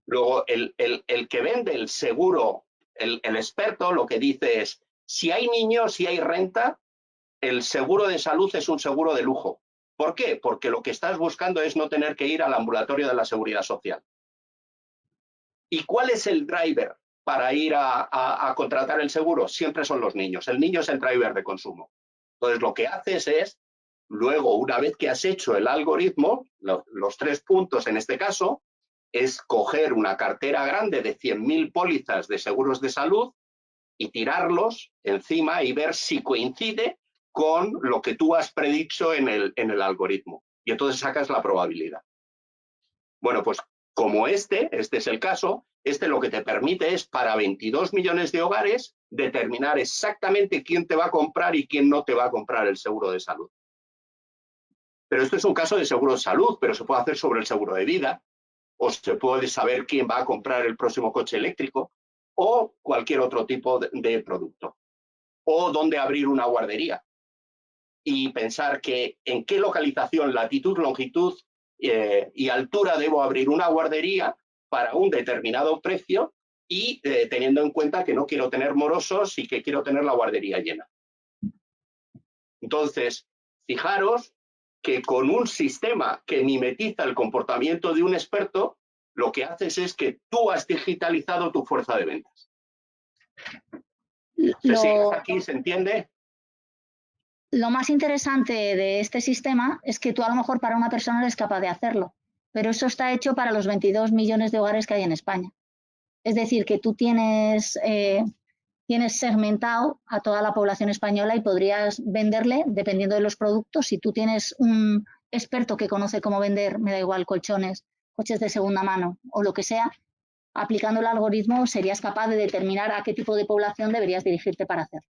Luego, el que vende el seguro, el experto, lo que dice es, si hay niños, si hay renta, el seguro de salud es un seguro de lujo. ¿Por qué? Porque lo que estás buscando es no tener que ir al ambulatorio de la Seguridad Social. ¿Y cuál es el driver para ir a contratar el seguro? Siempre son los niños. El niño es el driver de consumo. Entonces, lo que haces es, luego, una vez que has hecho el algoritmo, los 3 puntos en este caso, es coger una cartera grande de 100.000 pólizas de seguros de salud y tirarlos encima y ver si coincide con lo que tú has predicho en el algoritmo. Y entonces sacas la probabilidad. Bueno, pues como este es el caso, lo que te permite es para 22 millones de hogares determinar exactamente quién te va a comprar y quién no te va a comprar el seguro de salud. Pero esto es un caso de seguro de salud, pero se puede hacer sobre el seguro de vida, o se puede saber quién va a comprar el próximo coche eléctrico, o cualquier otro tipo de producto. O dónde abrir una guardería. Y pensar que en qué localización, latitud, longitud y altura debo abrir una guardería para un determinado precio y teniendo en cuenta que no quiero tener morosos y que quiero tener la guardería llena. Entonces, fijaros que con un sistema que mimetiza el comportamiento de un experto, lo que haces es que tú has digitalizado tu fuerza de ventas. Si hasta aquí se entiende. Lo más interesante de este sistema es que tú a lo mejor para una persona eres capaz de hacerlo, pero eso está hecho para los 22 millones de hogares que hay en España. Es decir, que tú tienes segmentado a toda la población española y podrías venderle, dependiendo de los productos, si tú tienes un experto que conoce cómo vender, me da igual, colchones, coches de segunda mano o lo que sea, aplicando el algoritmo serías capaz de determinar a qué tipo de población deberías dirigirte para hacerlo.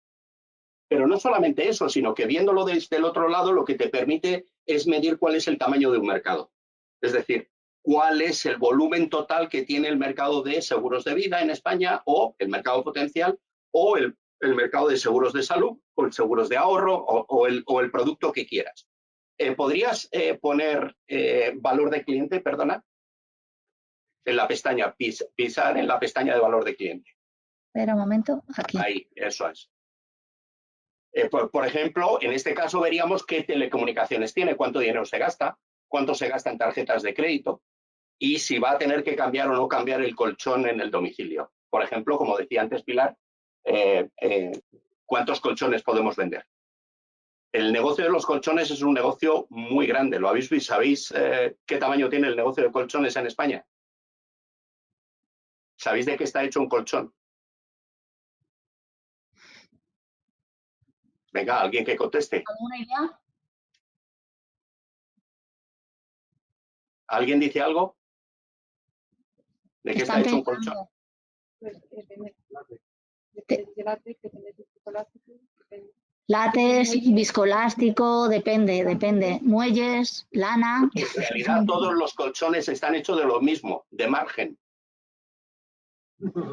Pero no solamente eso, sino que viéndolo desde el otro lado, lo que te permite es medir cuál es el tamaño de un mercado. Es decir, cuál es el volumen total que tiene el mercado de seguros de vida en España, o el mercado potencial, o el mercado de seguros de salud, o el seguros de ahorro, o el producto que quieras. ¿Podrías poner valor de cliente, perdona? En la pestaña, pisar en la pestaña de valor de cliente. Espera un momento, aquí. Ahí, eso es. Por ejemplo, en este caso veríamos qué telecomunicaciones tiene, cuánto dinero se gasta, cuánto se gasta en tarjetas de crédito y si va a tener que cambiar o no cambiar el colchón en el domicilio. Por ejemplo, como decía antes Pilar, ¿cuántos colchones podemos vender? El negocio de los colchones es un negocio muy grande. ¿Lo habéis visto? ¿Sabéis qué tamaño tiene el negocio de colchones en España? ¿Sabéis de qué está hecho un colchón? Venga, alguien que conteste. ¿Alguna idea? ¿Alguien dice algo? ¿De qué está hecho un colchón? Pues depende. Depende de látex, depende de plástico, depende. Látex, viscoelástico, depende. Muelles, lana. En realidad todos los colchones están hechos de lo mismo, de margen.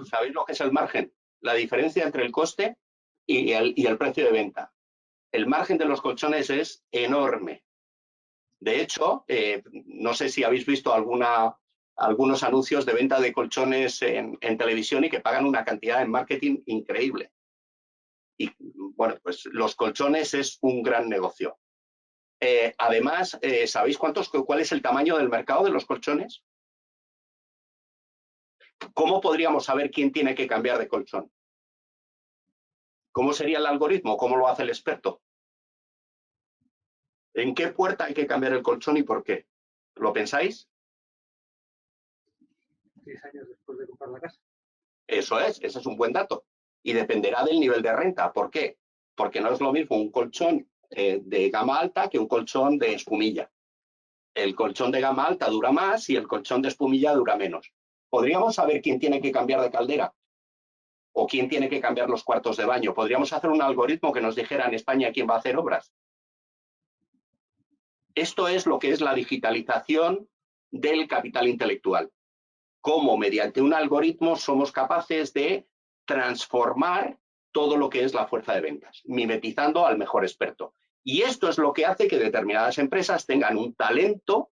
¿Sabéis lo que es el margen? La diferencia entre el coste y el precio de venta. El margen de los colchones es enorme. De hecho, no sé si habéis visto algunos anuncios de venta de colchones en televisión y que pagan una cantidad en marketing increíble. Y bueno, pues los colchones es un gran negocio. Además, ¿sabéis cuál es el tamaño del mercado de los colchones? ¿Cómo podríamos saber quién tiene que cambiar de colchón? ¿Cómo sería el algoritmo? ¿Cómo lo hace el experto? ¿En qué puerta hay que cambiar el colchón y por qué? ¿Lo pensáis? 10 años después de comprar la casa. Eso es, ese es un buen dato. Y dependerá del nivel de renta. ¿Por qué? Porque no es lo mismo un colchón de gama alta que un colchón de espumilla. El colchón de gama alta dura más y el colchón de espumilla dura menos. ¿Podríamos saber quién tiene que cambiar de caldera? ¿O quién tiene que cambiar los cuartos de baño? ¿Podríamos hacer un algoritmo que nos dijera en España quién va a hacer obras? Esto es lo que es la digitalización del capital intelectual. Cómo mediante un algoritmo somos capaces de transformar todo lo que es la fuerza de ventas, mimetizando al mejor experto. Y esto es lo que hace que determinadas empresas tengan un talento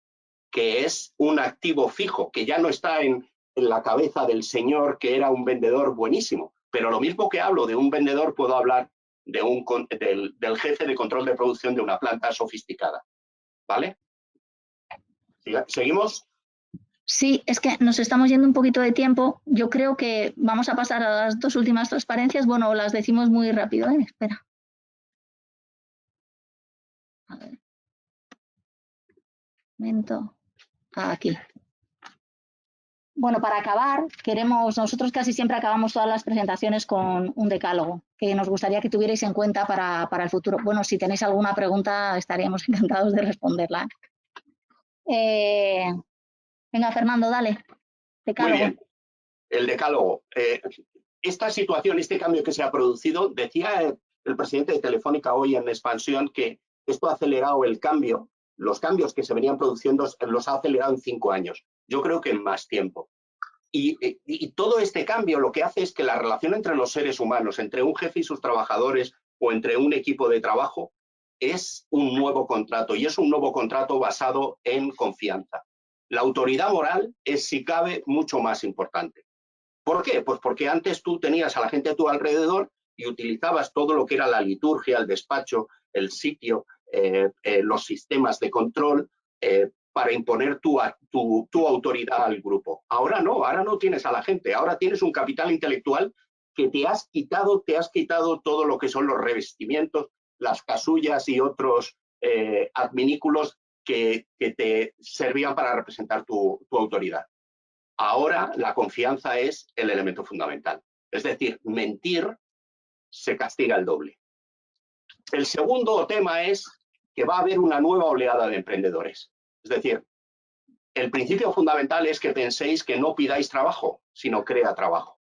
que es un activo fijo, que ya no está en la cabeza del señor que era un vendedor buenísimo. Pero lo mismo que hablo de un vendedor, puedo hablar de del jefe de control de producción de una planta sofisticada. ¿Vale? ¿Seguimos? Sí, es que nos estamos yendo un poquito de tiempo. Yo creo que vamos a pasar a las dos últimas transparencias. Bueno, las decimos muy rápido, ¿eh? Espera. A ver. Un momento. Aquí. Bueno, para acabar, nosotros casi siempre acabamos todas las presentaciones con un decálogo que nos gustaría que tuvierais en cuenta para el futuro. Bueno, si tenéis alguna pregunta, estaríamos encantados de responderla. Venga, Fernando, dale. Decálogo. Muy bien. El decálogo. Esta situación, este cambio que se ha producido, decía el presidente de Telefónica hoy en Expansión que esto ha acelerado el cambio, los cambios que se venían produciendo los ha acelerado en 5 años. Yo creo que en más tiempo. Y todo este cambio lo que hace es que la relación entre los seres humanos, entre un jefe y sus trabajadores o entre un equipo de trabajo, es un nuevo contrato y es un nuevo contrato basado en confianza. La autoridad moral es, si cabe, mucho más importante. ¿Por qué? Pues porque antes tú tenías a la gente a tu alrededor y utilizabas todo lo que era la liturgia, el despacho, el sitio, los sistemas de control para imponer tu autoridad al grupo. Ahora no tienes a la gente, ahora tienes un capital intelectual que te has quitado todo lo que son los revestimientos, las casullas y otros adminículos que te servían para representar tu autoridad. Ahora la confianza es el elemento fundamental. Es decir, mentir se castiga el doble. El segundo tema es que va a haber una nueva oleada de emprendedores. Es decir, el principio fundamental es que penséis que no pidáis trabajo, sino crea trabajo.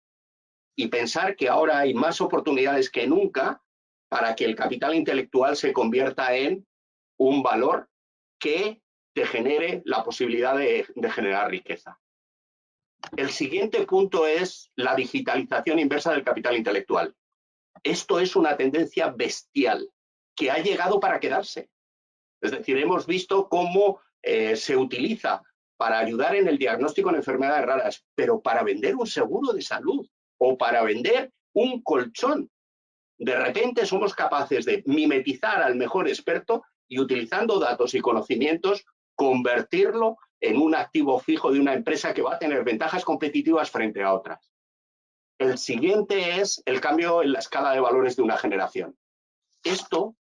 Y pensar que ahora hay más oportunidades que nunca para que el capital intelectual se convierta en un valor que te genere la posibilidad de generar riqueza. El siguiente punto es la digitalización inversa del capital intelectual. Esto es una tendencia bestial que ha llegado para quedarse. Es decir, hemos visto cómo se utiliza para ayudar en el diagnóstico en enfermedades raras, pero para vender un seguro de salud o para vender un colchón. De repente somos capaces de mimetizar al mejor experto y utilizando datos y conocimientos, convertirlo en un activo fijo de una empresa que va a tener ventajas competitivas frente a otras. El siguiente es el cambio en la escala de valores de una generación. Esto,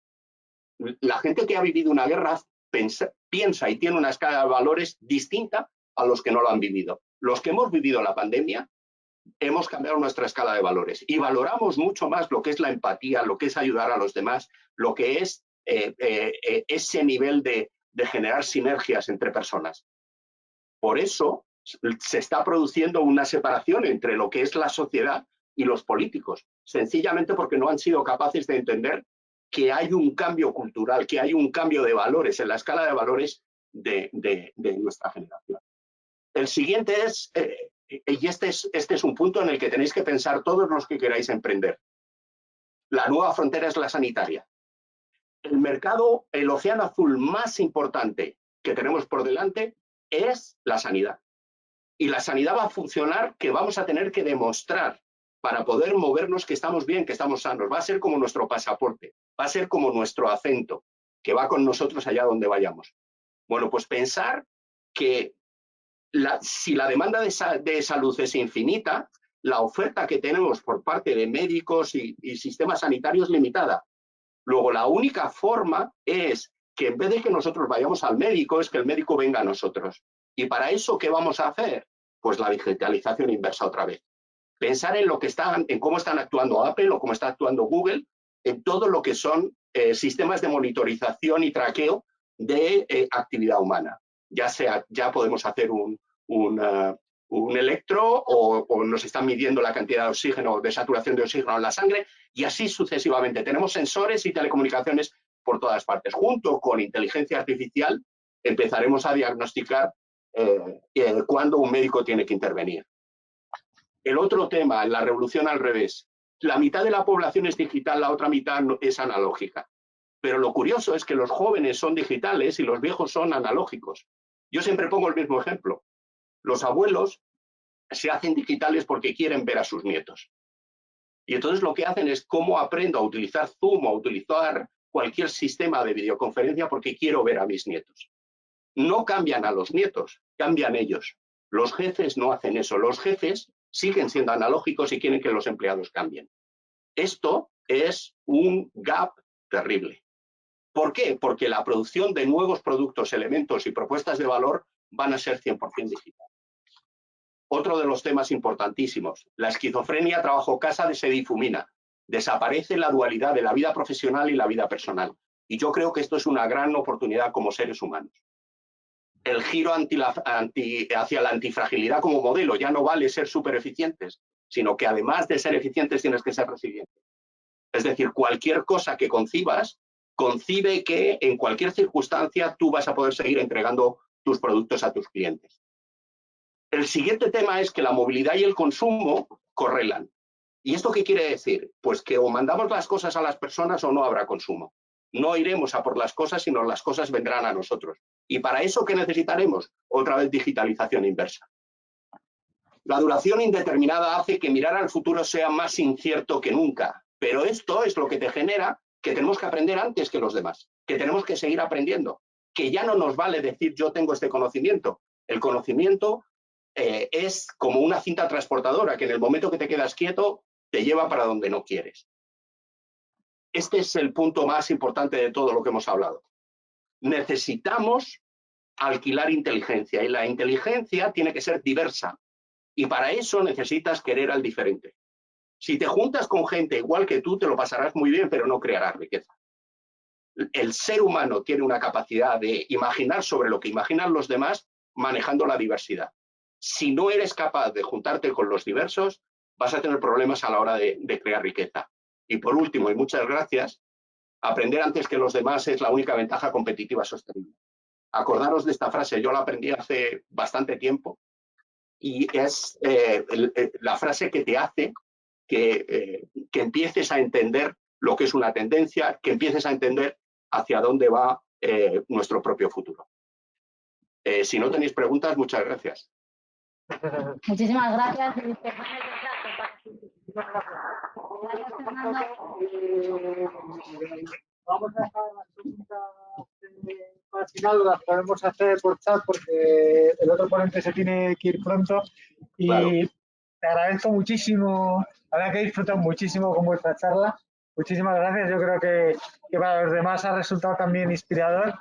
la gente que ha vivido una guerra piensa y tiene una escala de valores distinta a los que no lo han vivido. Los que hemos vivido la pandemia hemos cambiado nuestra escala de valores y valoramos mucho más lo que es la empatía, lo que es ayudar a los demás, lo que es ese nivel de generar sinergias entre personas. Por eso se está produciendo una separación entre lo que es la sociedad y los políticos, sencillamente porque no han sido capaces de entender que hay un cambio cultural, que hay un cambio de valores en la escala de valores de nuestra generación. El siguiente es, y este es un punto en el que tenéis que pensar todos los que queráis emprender. La nueva frontera es la sanitaria. El mercado, el océano azul más importante que tenemos por delante es la sanidad. Y la sanidad va a funcionar que vamos a tener que demostrar para poder movernos que estamos bien, que estamos sanos. Va a ser como nuestro pasaporte, va a ser como nuestro acento, que va con nosotros allá donde vayamos. Bueno, pues pensar que si la demanda de salud es infinita, la oferta que tenemos por parte de médicos y sistemas sanitarios es limitada. Luego, la única forma es que en vez de que nosotros vayamos al médico, es que el médico venga a nosotros. ¿Y para eso qué vamos a hacer? Pues la digitalización inversa otra vez. Pensar en cómo están actuando Apple o cómo está actuando Google, en todo lo que son sistemas de monitorización y traqueo de actividad humana. Ya podemos hacer un electro o nos están midiendo la cantidad de oxígeno, de saturación de oxígeno en la sangre y así sucesivamente. Tenemos sensores y telecomunicaciones por todas partes. Junto con inteligencia artificial empezaremos a diagnosticar cuándo un médico tiene que intervenir. El otro tema, la revolución al revés. La mitad de la población es digital, la otra mitad es analógica. Pero lo curioso es que los jóvenes son digitales y los viejos son analógicos. Yo siempre pongo el mismo ejemplo. Los abuelos se hacen digitales porque quieren ver a sus nietos. Y entonces lo que hacen es cómo aprendo a utilizar Zoom o a utilizar cualquier sistema de videoconferencia porque quiero ver a mis nietos. No cambian a los nietos, cambian ellos. Los jefes no hacen eso. Los jefes siguen siendo analógicos y quieren que los empleados cambien. Esto es un gap terrible. ¿Por qué? Porque la producción de nuevos productos, elementos y propuestas de valor van a ser 100% digital. Otro de los temas importantísimos, la esquizofrenia trabajo-casa se difumina. Desaparece la dualidad de la vida profesional y la vida personal. Y yo creo que esto es una gran oportunidad como seres humanos. El giro hacia la antifragilidad como modelo. Ya no vale ser súper eficientes, sino que además de ser eficientes tienes que ser resilientes. Es decir, cualquier cosa que concibas, concibe que en cualquier circunstancia tú vas a poder seguir entregando tus productos a tus clientes. El siguiente tema es que la movilidad y el consumo correlan. ¿Y esto qué quiere decir? Pues que o mandamos las cosas a las personas o no habrá consumo. No iremos a por las cosas, sino las cosas vendrán a nosotros. ¿Y para eso qué necesitaremos? Otra vez digitalización inversa. La duración indeterminada hace que mirar al futuro sea más incierto que nunca. Pero esto es lo que te genera que tenemos que aprender antes que los demás, que tenemos que seguir aprendiendo, que ya no nos vale decir yo tengo este conocimiento. El conocimiento es como una cinta transportadora que en el momento que te quedas quieto te lleva para donde no quieres. Este es el punto más importante de todo lo que hemos hablado. Necesitamos alquilar inteligencia y la inteligencia tiene que ser diversa y para eso necesitas querer al diferente. Si te juntas con gente igual que tú te lo pasarás muy bien pero no crearás riqueza. El ser humano tiene una capacidad de imaginar sobre lo que imaginan los demás manejando la diversidad. Si no eres capaz de juntarte con los diversos, vas a tener problemas a la hora de crear riqueza. Y por último, y muchas gracias, aprender antes que los demás es la única ventaja competitiva sostenible. acordaros de esta frase, yo la aprendí hace bastante tiempo y es la frase que te hace que empieces a entender lo que es una tendencia, que empieces a entender hacia dónde va nuestro propio futuro. Si no tenéis preguntas, muchas gracias. Muchísimas gracias. Gracias, Fernando. Vamos a dejar las preguntas al final, las podemos hacer por chat porque el otro ponente se tiene que ir pronto. Y Claro. te agradezco muchísimo, la verdad que he disfrutado muchísimo con vuestra charla. Muchísimas gracias. Yo creo que para los demás ha resultado también inspirador.